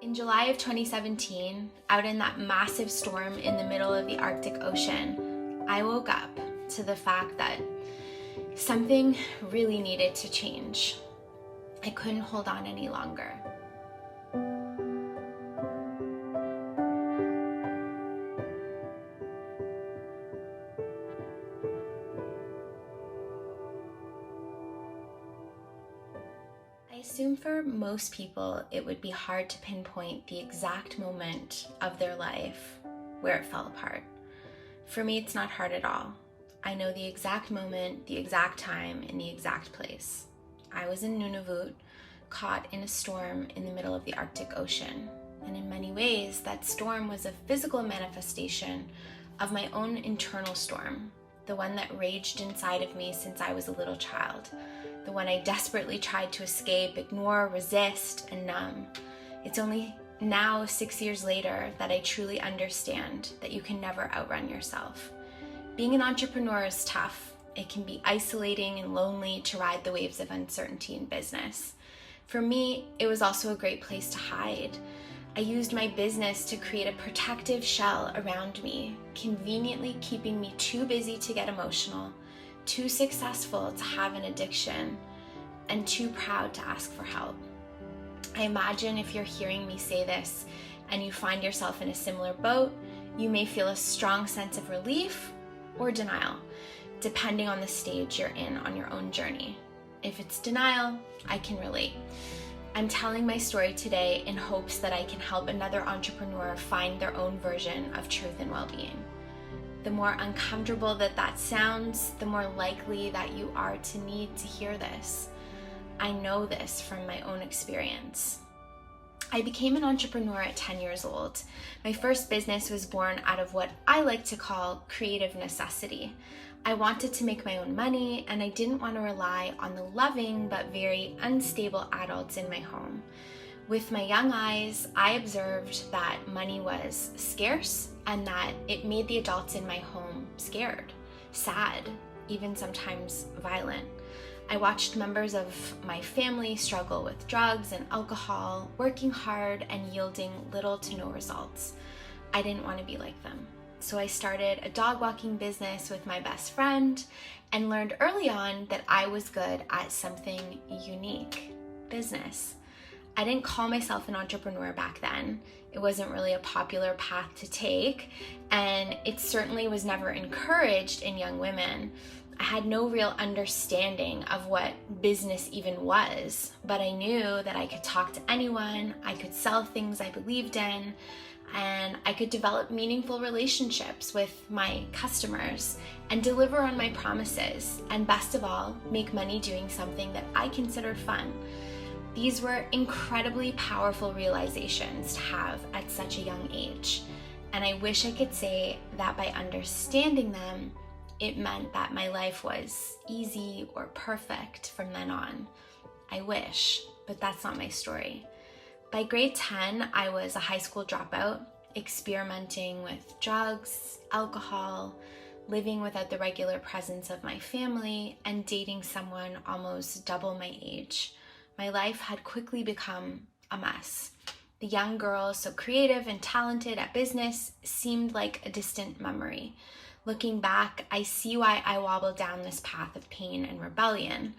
In July of 2017, out in that massive storm in the middle of the Arctic Ocean, I woke up to the fact that something really needed to change. I couldn't hold on any longer. I assume for most people it would be hard to pinpoint the exact moment of their life where it fell apart. For me, it's not hard at all. I know the exact moment, the exact time, and the exact place. I was in Nunavut, caught in a storm in the middle of the Arctic Ocean. And in many ways, that storm was a physical manifestation of my own internal storm, the one that raged inside of me since I was a little child, the one I desperately tried to escape, ignore, resist, and numb. It's only now, 6 years later, that I truly understand that you can never outrun yourself. Being an entrepreneur is tough. It can be isolating and lonely to ride the waves of uncertainty in business. For me, it was also a great place to hide. I used my business to create a protective shell around me, conveniently keeping me too busy to get emotional, too successful to have an addiction, and too proud to ask for help. I imagine if you're hearing me say this and you find yourself in a similar boat, you may feel a strong sense of relief or denial, depending on the stage you're in on your own journey. If it's denial, I can relate. I'm telling my story today in hopes that I can help another entrepreneur find their own version of truth and well-being. The more uncomfortable that sounds, the more likely that you are to need to hear this. I know this from my own experience. I became an entrepreneur at 10 years old. My first business was born out of what I like to call creative necessity. I wanted to make my own money, and I didn't want to rely on the loving but very unstable adults in my home. With my young eyes, I observed that money was scarce and that it made the adults in my home scared, sad, even sometimes violent. I watched members of my family struggle with drugs and alcohol, working hard and yielding little to no results. I didn't want to be like them. So I started a dog walking business with my best friend and learned early on that I was good at something unique, business. I didn't call myself an entrepreneur back then. It wasn't really a popular path to take, and it certainly was never encouraged in young women. I had no real understanding of what business even was, but I knew that I could talk to anyone, I could sell things I believed in, and I could develop meaningful relationships with my customers and deliver on my promises, and best of all, make money doing something that I considered fun. These were incredibly powerful realizations to have at such a young age, and I wish I could say that by understanding them, it meant that my life was easy or perfect from then on. I wish, but that's not my story. By grade 10, I was a high school dropout, experimenting with drugs, alcohol, living without the regular presence of my family, and dating someone almost double my age. My life had quickly become a mess. The young girl, so creative and talented at business, seemed like a distant memory. Looking back, I see why I wobbled down this path of pain and rebellion.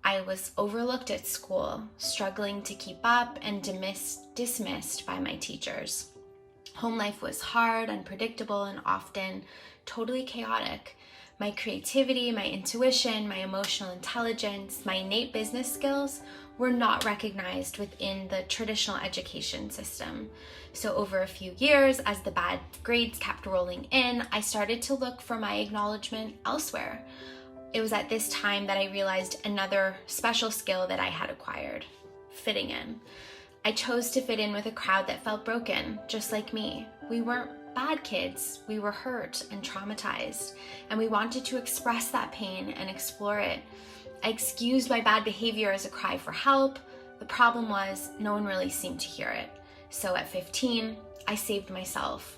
I was overlooked at school, struggling to keep up and dismissed by my teachers. Home life was hard, unpredictable, and often totally chaotic. My creativity, my intuition, my emotional intelligence, my innate business skills were not recognized within the traditional education system. So over a few years, as the bad grades kept rolling in, I started to look for my acknowledgement elsewhere. It was at this time that I realized another special skill that I had acquired: fitting in. I chose to fit in with a crowd that felt broken, just like me. We weren't bad kids, we were hurt and traumatized, and we wanted to express that pain and explore it. I excused my bad behavior as a cry for help. The problem was no one really seemed to hear it. So at 15, I saved myself.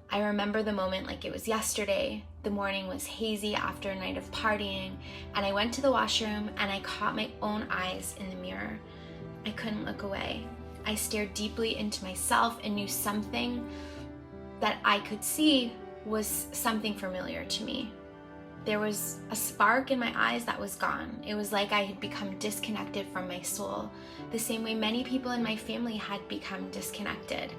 I remember the moment like it was yesterday. The morning was hazy after a night of partying, and I went to the washroom and I caught my own eyes in the mirror. I couldn't look away. I stared deeply into myself and knew something that I could see was something familiar to me. There was a spark in my eyes that was gone. It was like I had become disconnected from my soul, the same way many people in my family had become disconnected.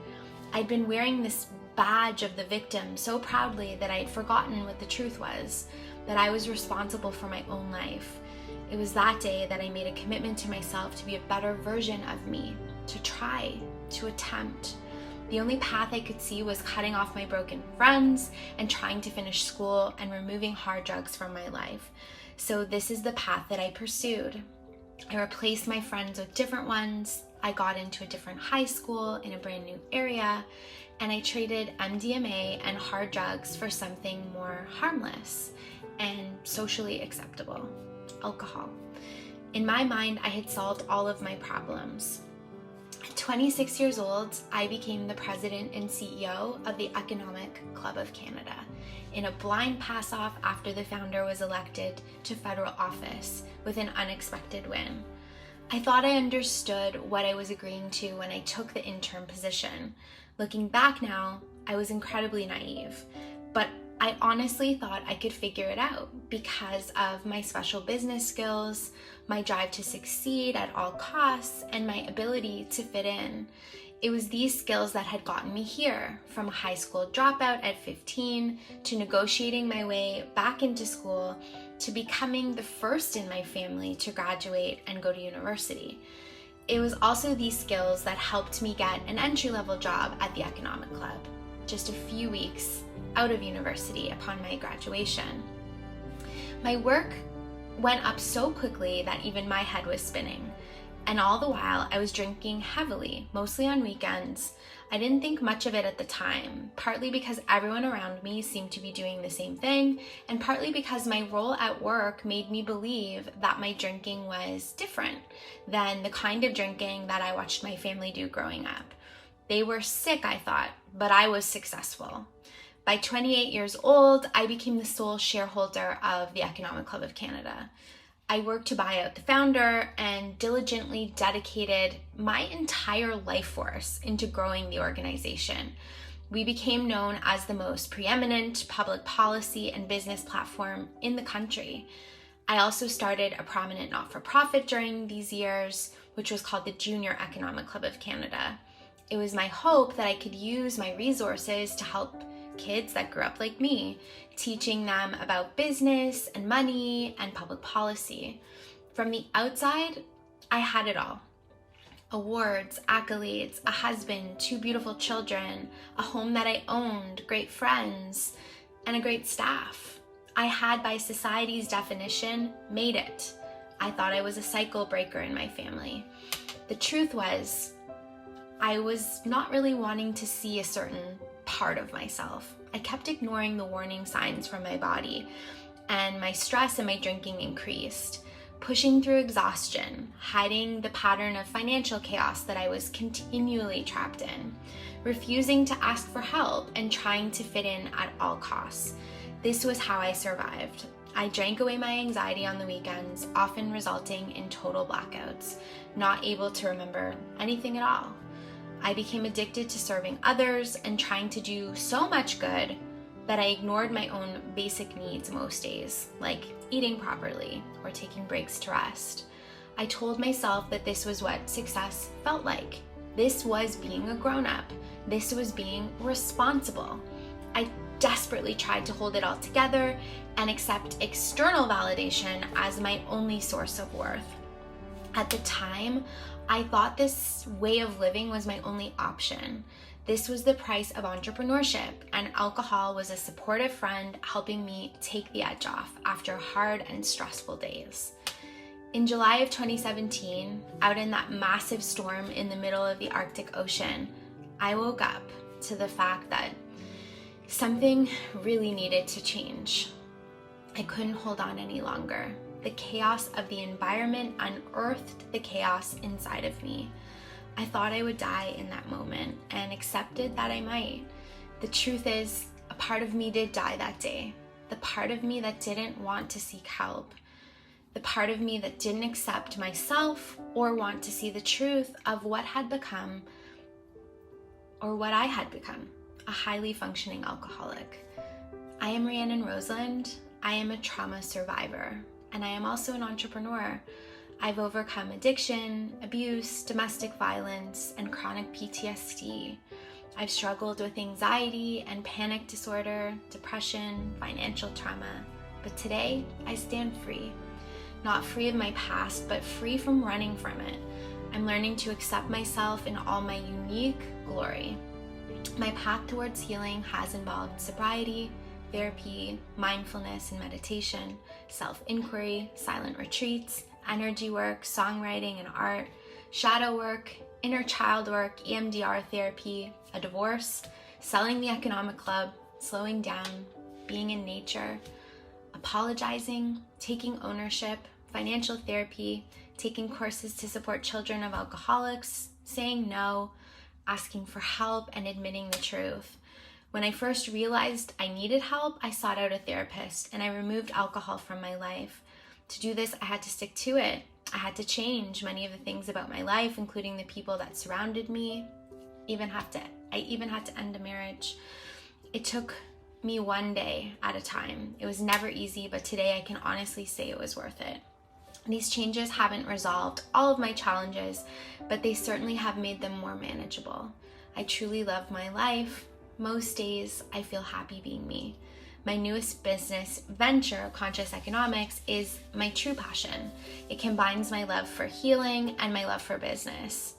I'd been wearing this badge of the victim so proudly that I had forgotten what the truth was, that I was responsible for my own life. It was that day that I made a commitment to myself to be a better version of me, to try, to attempt. The only path I could see was cutting off my broken friends and trying to finish school and removing hard drugs from my life. So this is the path that I pursued. I replaced my friends with different ones. I got into a different high school in a brand new area, and I traded MDMA and hard drugs for something more harmless and socially acceptable: alcohol. In my mind, I had solved all of my problems. At 26 years old, I became the president and CEO of the Economic Club of Canada in a blind pass-off after the founder was elected to federal office with an unexpected win. I thought I understood what I was agreeing to when I took the interim position. Looking back now, I was incredibly naive, but I honestly thought I could figure it out because of my special business skills, my drive to succeed at all costs, and my ability to fit in. It was these skills that had gotten me here, from a high school dropout at 15 to negotiating my way back into school to becoming the first in my family to graduate and go to university. It was also these skills that helped me get an entry-level job at the Economic Club just a few weeks out of university upon my graduation. My work went up so quickly that even my head was spinning. And all the while, I was drinking heavily, mostly on weekends. I didn't think much of it at the time, partly because everyone around me seemed to be doing the same thing, and partly because my role at work made me believe that my drinking was different than the kind of drinking that I watched my family do growing up. They were sick, I thought, but I was successful. By 28 years old, I became the sole shareholder of the Economic Club of Canada. I worked to buy out the founder and diligently dedicated my entire life force into growing the organization. We became known as the most preeminent public policy and business platform in the country. I also started a prominent not-for-profit during these years, which was called the Junior Economic Club of Canada. It was my hope that I could use my resources to help kids that grew up like me, teaching them about business and money and public policy. From the outside, I had it all. Awards, accolades, a husband, 2 beautiful children, a home that I owned, great friends, and a great staff. I had, by society's definition, made it. I thought I was a cycle breaker in my family. The truth was, I was not really wanting to see a certain part of myself. I kept ignoring the warning signs from my body, and my stress and my drinking increased, pushing through exhaustion, hiding the pattern of financial chaos that I was continually trapped in, refusing to ask for help and trying to fit in at all costs. This was how I survived. I drank away my anxiety on the weekends, often resulting in total blackouts, not able to remember anything at all. I became addicted to serving others and trying to do so much good that I ignored my own basic needs most days, like eating properly or taking breaks to rest. I told myself that this was what success felt like. This was being a grown-up. This was being responsible. I desperately tried to hold it all together and accept external validation as my only source of worth. At the time, I thought this way of living was my only option. This was the price of entrepreneurship, and alcohol was a supportive friend helping me take the edge off after hard and stressful days. In July of 2017, out in that massive storm in the middle of the Arctic Ocean, I woke up to the fact that something really needed to change. I couldn't hold on any longer. The chaos of the environment unearthed the chaos inside of me. I thought I would die in that moment and accepted that I might. The truth is, a part of me did die that day. The part of me that didn't want to seek help. the part of me that didn't accept myself or want to see the truth of what had become, or what I had become, a highly functioning alcoholic. I am Rhiannon Rosalind. I am a trauma survivor, and I am also an entrepreneur. I've overcome addiction, abuse, domestic violence, and chronic PTSD. I've struggled with anxiety and panic disorder, depression, financial trauma, but today I stand free. Not free of my past, but free from running from it. I'm learning to accept myself in all my unique glory. My path towards healing has involved sobriety, therapy, mindfulness and meditation, self-inquiry, silent retreats, energy work, songwriting and art, shadow work, inner child work, EMDR therapy, a divorce, selling the economic club, slowing down, being in nature, apologizing, taking ownership, financial therapy, taking courses to support children of alcoholics, saying no, asking for help, and admitting the truth. When I first realized I needed help, I sought out a therapist and I removed alcohol from my life. To do this, I had to stick to it. I had to change many of the things about my life, including the people that surrounded me. I even had to end a marriage. It took me one day at a time. It was never easy, but today I can honestly say it was worth it. These changes haven't resolved all of my challenges, but they certainly have made them more manageable. I truly love my life. Most days I feel happy being me. My newest business venture, Conscious Economics, is my true passion. It combines my love for healing and my love for business.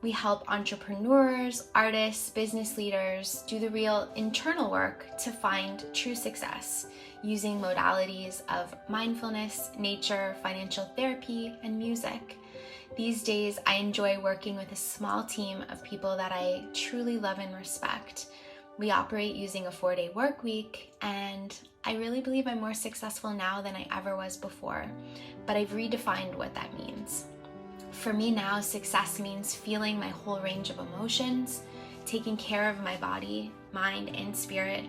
We help entrepreneurs, artists, business leaders do the real internal work to find true success using modalities of mindfulness, nature, financial therapy, and music. These days, I enjoy working with a small team of people that I truly love and respect. We operate using a 4-day work week, and I really believe I'm more successful now than I ever was before, but I've redefined what that means. For me now, success means feeling my whole range of emotions, taking care of my body, mind, and spirit,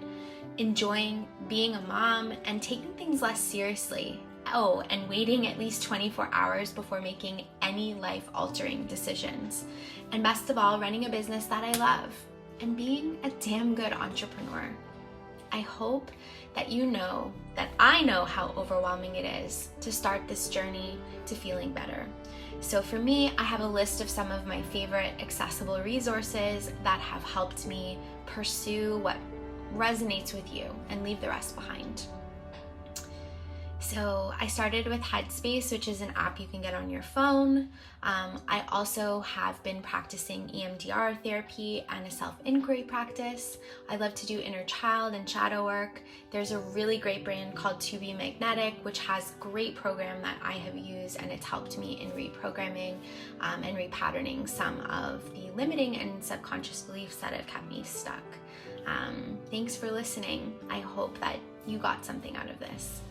enjoying being a mom, and taking things less seriously. Oh, and waiting at least 24 hours before making any life-altering decisions. And best of all, running a business that I love and being a damn good entrepreneur. I hope that you know that I know how overwhelming it is to start this journey to feeling better. So for me, I have a list of some of my favorite accessible resources that have helped me pursue what resonates with you and leave the rest behind. So I started with Headspace, which is an app you can get on your phone. I also have been practicing EMDR therapy and a self-inquiry practice. I love to do inner child and shadow work. There's a really great brand called To Be Magnetic, which has a great program that I have used, and it's helped me in reprogramming and repatterning some of the limiting and subconscious beliefs that have kept me stuck. Thanks for listening. I hope that you got something out of this.